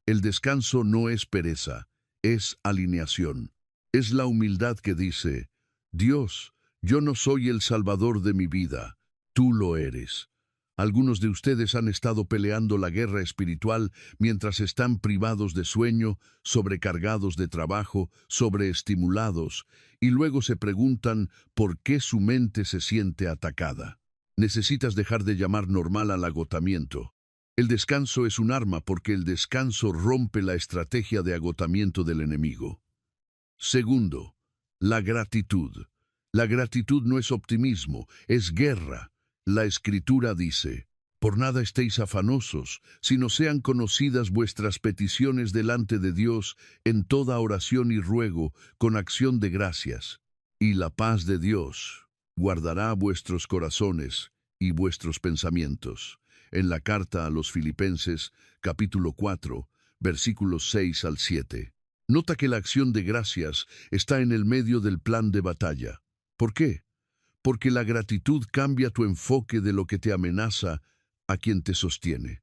[SPEAKER 1] El descanso no es pereza, es alineación. Es la humildad que dice: Dios, yo no soy el salvador de mi vida, tú lo eres. Algunos de ustedes han estado peleando la guerra espiritual mientras están privados de sueño, sobrecargados de trabajo, sobreestimulados, y luego se preguntan por qué su mente se siente atacada. Necesitas dejar de llamar normal al agotamiento. El descanso es un arma porque el descanso rompe la estrategia de agotamiento del enemigo. Segundo, la gratitud. La gratitud no es optimismo, es guerra. La Escritura dice: por nada estéis afanosos, sino sean conocidas vuestras peticiones delante de Dios en toda oración y ruego, con acción de gracias. Y la paz de Dios guardará vuestros corazones y vuestros pensamientos. En la carta a los Filipenses, capítulo 4, versículos 6 al 7. Nota que la acción de gracias está en el medio del plan de batalla. ¿Por qué? Porque la gratitud cambia tu enfoque de lo que te amenaza a quien te sostiene.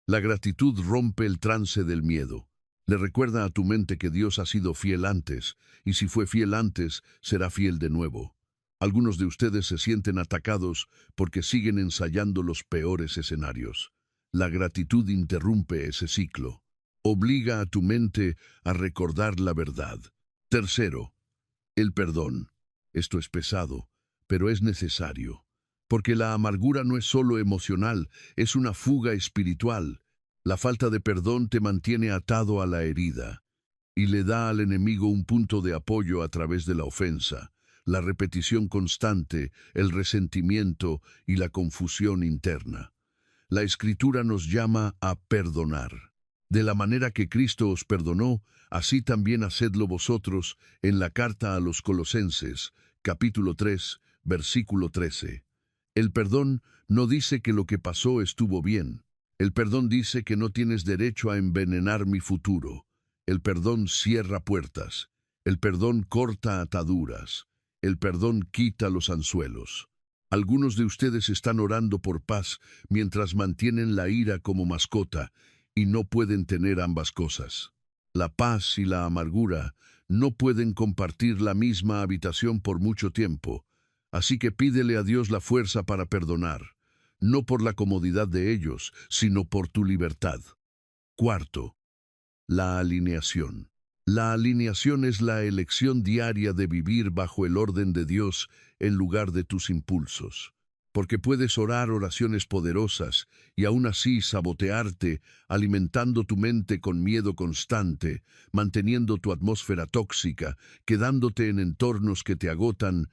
[SPEAKER 1] La gratitud rompe el trance del miedo. Le recuerda a tu mente que Dios ha sido fiel antes, y si fue fiel antes, será fiel de nuevo. Algunos de ustedes se sienten atacados porque siguen ensayando los peores escenarios. La gratitud interrumpe ese ciclo. Obliga a tu mente a recordar la verdad. Tercero, el perdón. Esto es pesado, pero es necesario, porque la amargura no es solo emocional, es una fuga espiritual. La falta de perdón te mantiene atado a la herida, y le da al enemigo un punto de apoyo a través de la ofensa, la repetición constante, el resentimiento y la confusión interna. La Escritura nos llama a perdonar. De la manera que Cristo os perdonó, así también hacedlo vosotros en la carta a los Colosenses, capítulo 3, versículo 13. El perdón no dice que lo que pasó estuvo bien. El perdón dice que no tienes derecho a envenenar mi futuro. El perdón cierra puertas. El perdón corta ataduras. El perdón quita los anzuelos. Algunos de ustedes están orando por paz mientras mantienen la ira como mascota y no pueden tener ambas cosas. La paz y la amargura no pueden compartir la misma habitación por mucho tiempo, así que pídele a Dios la fuerza para perdonar, no por la comodidad de ellos, sino por tu libertad. Cuarto, la alineación. La alineación es la elección diaria de vivir bajo el orden de Dios en lugar de tus impulsos. Porque puedes orar oraciones poderosas y aún así sabotearte, alimentando tu mente con miedo constante, manteniendo tu atmósfera tóxica, quedándote en entornos que te agotan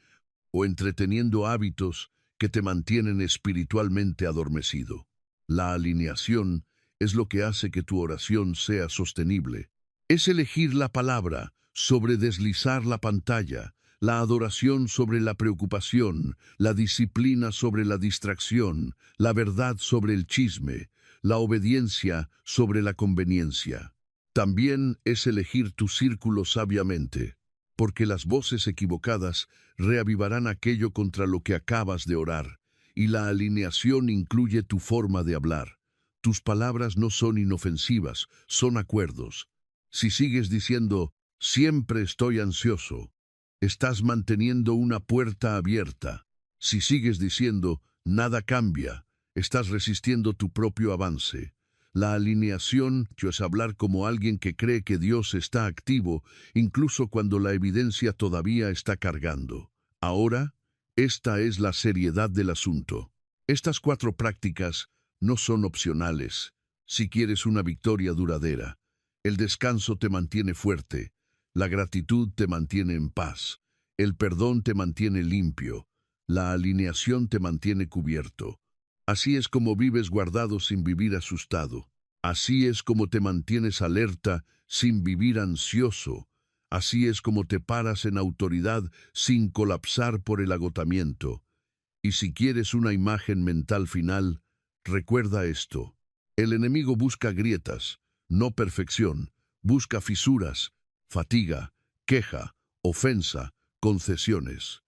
[SPEAKER 1] o entreteniendo hábitos que te mantienen espiritualmente adormecido. La alineación es lo que hace que tu oración sea sostenible. Es elegir la palabra sobre deslizar la pantalla, la adoración sobre la preocupación, la disciplina sobre la distracción, la verdad sobre el chisme, la obediencia sobre la conveniencia. También es elegir tu círculo sabiamente, porque las voces equivocadas reavivarán aquello contra lo que acabas de orar, y la alineación incluye tu forma de hablar. Tus palabras no son inofensivas, son acuerdos. Si sigues diciendo, siempre estoy ansioso, estás manteniendo una puerta abierta. Si sigues diciendo, nada cambia, estás resistiendo tu propio avance. La alineación es hablar como alguien que cree que Dios está activo, incluso cuando la evidencia todavía está cargando. Ahora, esta es la seriedad del asunto. Estas 4 prácticas no son opcionales, si quieres una victoria duradera. El descanso te mantiene fuerte, la gratitud te mantiene en paz, el perdón te mantiene limpio, la alineación te mantiene cubierto. Así es como vives guardado sin vivir asustado. Así es como te mantienes alerta sin vivir ansioso. Así es como te paras en autoridad sin colapsar por el agotamiento. Y si quieres una imagen mental final, recuerda esto. El enemigo busca grietas, no perfección, busca fisuras, fatiga, queja, ofensa, concesiones.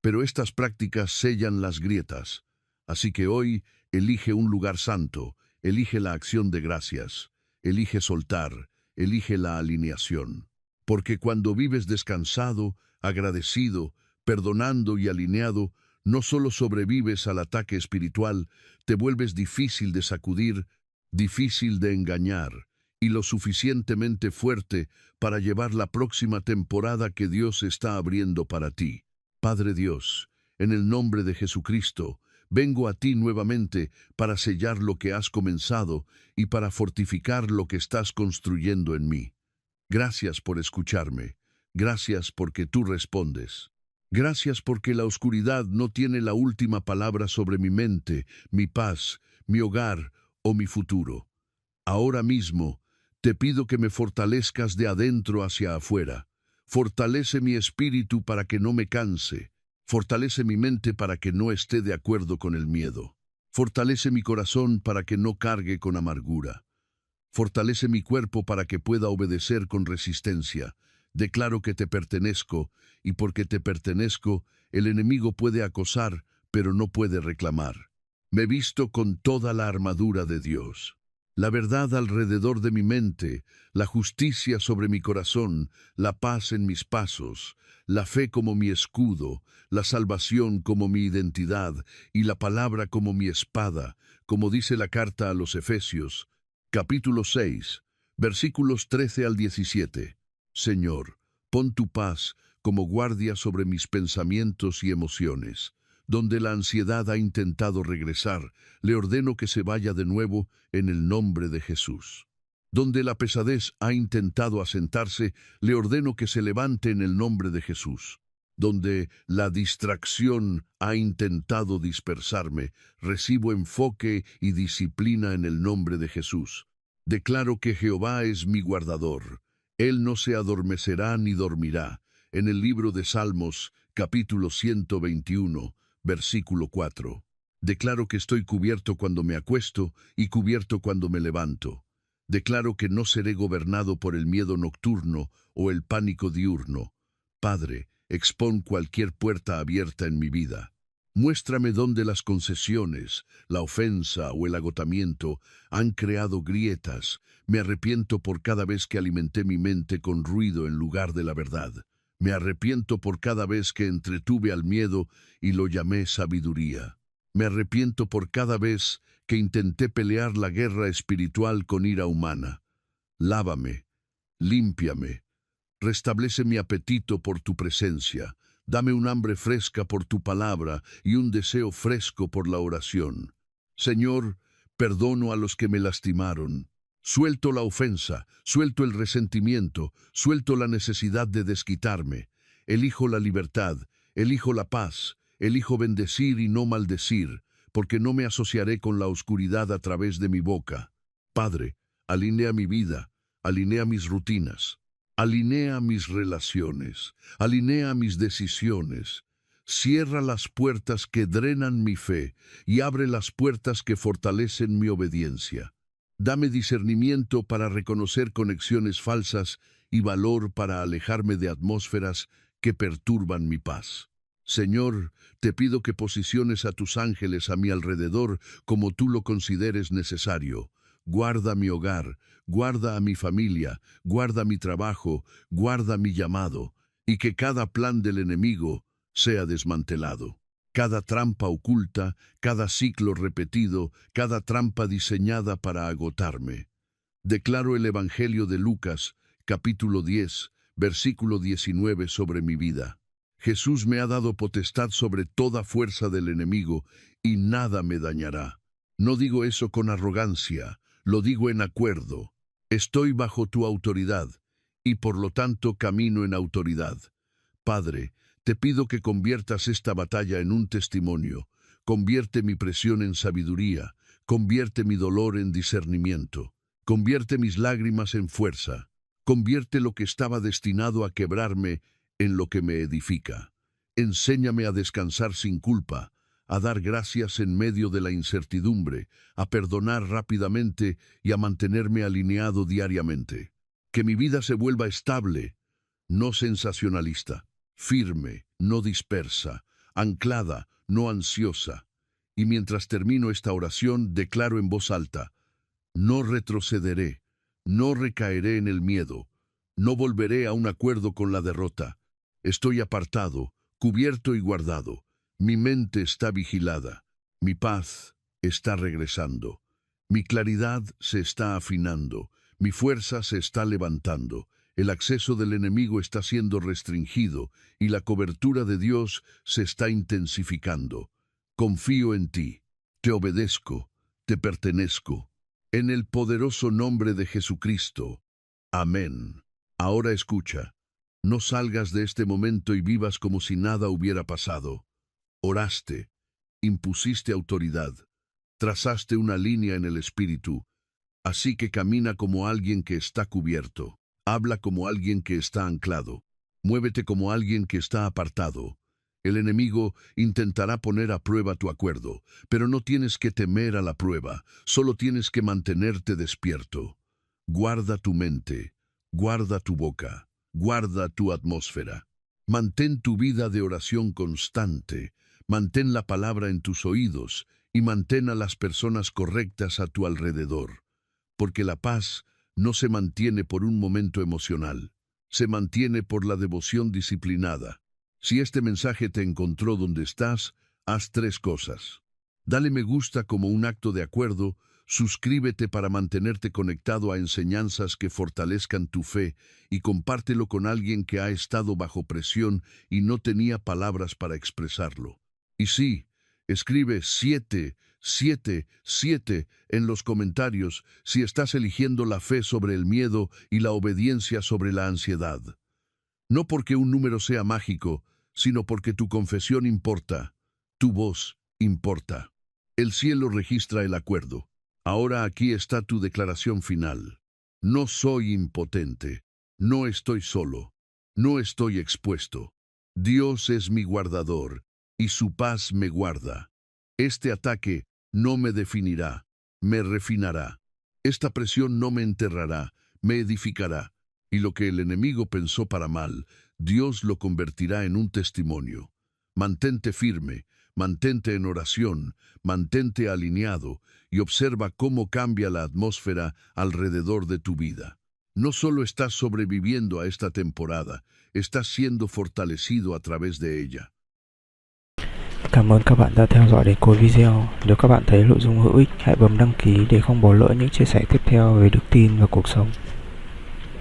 [SPEAKER 1] Pero estas prácticas sellan las grietas. Así que hoy elige un lugar santo, elige la acción de gracias, elige soltar, elige la alineación. Porque cuando vives descansado, agradecido, perdonando y alineado, no solo sobrevives al ataque espiritual, te vuelves difícil de sacudir, difícil de engañar, y lo suficientemente fuerte para llevar la próxima temporada que Dios está abriendo para ti. Padre Dios, en el nombre de Jesucristo, vengo a ti nuevamente para sellar lo que has comenzado y para fortificar lo que estás construyendo en mí. Gracias por escucharme. Gracias porque tú respondes. Gracias porque la oscuridad no tiene la última palabra sobre mi mente, mi paz, mi hogar o mi futuro. Ahora mismo, te pido que me fortalezcas de adentro hacia afuera. Fortalece mi espíritu para que no me canse. Fortalece mi mente para que no esté de acuerdo con el miedo. Fortalece mi corazón para que no cargue con amargura. Fortalece mi cuerpo para que pueda obedecer con resistencia. Declaro que te pertenezco, y porque te pertenezco, el enemigo puede acosar, pero no puede reclamar. Me visto con toda la armadura de Dios. La verdad alrededor de mi mente, la justicia sobre mi corazón, la paz en mis pasos, la fe como mi escudo, la salvación como mi identidad y la palabra como mi espada, como dice la carta a los Efesios, capítulo 6, versículos 13 al 17. Señor, pon tu paz como guardia sobre mis pensamientos y emociones. Donde la ansiedad ha intentado regresar, le ordeno que se vaya de nuevo en el nombre de Jesús. Donde la pesadez ha intentado asentarse, le ordeno que se levante en el nombre de Jesús. Donde la distracción ha intentado dispersarme, recibo enfoque y disciplina en el nombre de Jesús. Declaro que Jehová es mi guardador. Él no se adormecerá ni dormirá. En el libro de Salmos, capítulo 121, versículo 4. Declaro que estoy cubierto cuando me acuesto y cubierto cuando me levanto. Declaro que no seré gobernado por el miedo nocturno o el pánico diurno. Padre, expón cualquier puerta abierta en mi vida. Muéstrame dónde las concesiones, la ofensa o el agotamiento han creado grietas. Me arrepiento por cada vez que alimenté mi mente con ruido en lugar de la verdad. Me arrepiento por cada vez que entretuve al miedo y lo llamé sabiduría. Me arrepiento por cada vez que intenté pelear la guerra espiritual con ira humana. Lávame, límpiame, restablece mi apetito por tu presencia. Dame un hambre fresca por tu palabra y un deseo fresco por la oración. Señor, perdono a los que me lastimaron. Suelto la ofensa, suelto el resentimiento, suelto la necesidad de desquitarme. Elijo la libertad, elijo la paz, elijo bendecir y no maldecir, porque no me asociaré con la oscuridad a través de mi boca. Padre, alinea mi vida, alinea mis rutinas. Alinea mis relaciones, alinea mis decisiones, cierra las puertas que drenan mi fe y abre las puertas que fortalecen mi obediencia. Dame discernimiento para reconocer conexiones falsas y valor para alejarme de atmósferas que perturban mi paz. Señor, te pido que posiciones a tus ángeles a mi alrededor como tú lo consideres necesario. Guarda mi hogar, guarda a mi familia, guarda mi trabajo, guarda mi llamado, y que cada plan del enemigo sea desmantelado. Cada trampa oculta, cada ciclo repetido, cada trampa diseñada para agotarme. Declaro el Evangelio de Lucas, capítulo 10, versículo 19 sobre mi vida. Jesús me ha dado potestad sobre toda fuerza del enemigo, y nada me dañará. No digo eso con arrogancia, lo digo en acuerdo. Estoy bajo tu autoridad, y por lo tanto camino en autoridad. Padre, te pido que conviertas esta batalla en un testimonio. Convierte mi presión en sabiduría, convierte mi dolor en discernimiento, convierte mis lágrimas en fuerza, convierte lo que estaba destinado a quebrarme en lo que me edifica. Enséñame a descansar sin culpa, a dar gracias en medio de la incertidumbre, a perdonar rápidamente y a mantenerme alineado diariamente. Que mi vida se vuelva estable, no sensacionalista, firme, no dispersa, anclada, no ansiosa. Y mientras termino esta oración, declaro en voz alta: no retrocederé, no recaeré en el miedo, no volveré a un acuerdo con la derrota. Estoy apartado, cubierto y guardado. Mi mente está vigilada, mi paz está regresando, mi claridad se está afinando, mi fuerza se está levantando, el acceso del enemigo está siendo restringido y la cobertura de Dios se está intensificando. Confío en ti, te obedezco, te pertenezco. En el poderoso nombre de Jesucristo. Amén. Ahora escucha, no salgas de este momento y vivas como si nada hubiera pasado. Oraste, impusiste autoridad, trazaste una línea en el espíritu, así que camina como alguien que está cubierto, habla como alguien que está anclado, muévete como alguien que está apartado. El enemigo intentará poner a prueba tu acuerdo, pero no tienes que temer a la prueba, solo tienes que mantenerte despierto. Guarda tu mente, guarda tu boca, guarda tu atmósfera. Mantén tu vida de oración constante. Mantén la palabra en tus oídos y mantén a las personas correctas a tu alrededor, porque la paz no se mantiene por un momento emocional, se mantiene por la devoción disciplinada. Si este mensaje te encontró donde estás, haz 3 cosas. Dale me gusta como un acto de acuerdo, suscríbete para mantenerte conectado a enseñanzas que fortalezcan tu fe y compártelo con alguien que ha estado bajo presión y no tenía palabras para expresarlo. Y sí, escribe 7 7 en los comentarios si estás eligiendo la fe sobre el miedo y la obediencia sobre la ansiedad. No porque un número sea mágico, sino porque tu confesión importa, tu voz importa. El cielo registra el acuerdo. Ahora aquí está tu declaración final. No soy impotente, no estoy solo, no estoy expuesto. Dios es mi guardador, y su paz me guarda. Este ataque no me definirá, me refinará. Esta presión no me enterrará, me edificará. Y lo que el enemigo pensó para mal, Dios lo convertirá en un testimonio. Mantente firme, mantente en oración, mantente alineado y observa cómo cambia la atmósfera alrededor de tu vida. No solo estás sobreviviendo a esta temporada, estás siendo fortalecido a través de ella.
[SPEAKER 2] Cảm ơn các bạn đã theo dõi đến cuối video. Nếu các bạn thấy nội dung hữu ích, hãy bấm đăng ký để không bỏ lỡ những chia sẻ tiếp theo về đức tin và cuộc sống.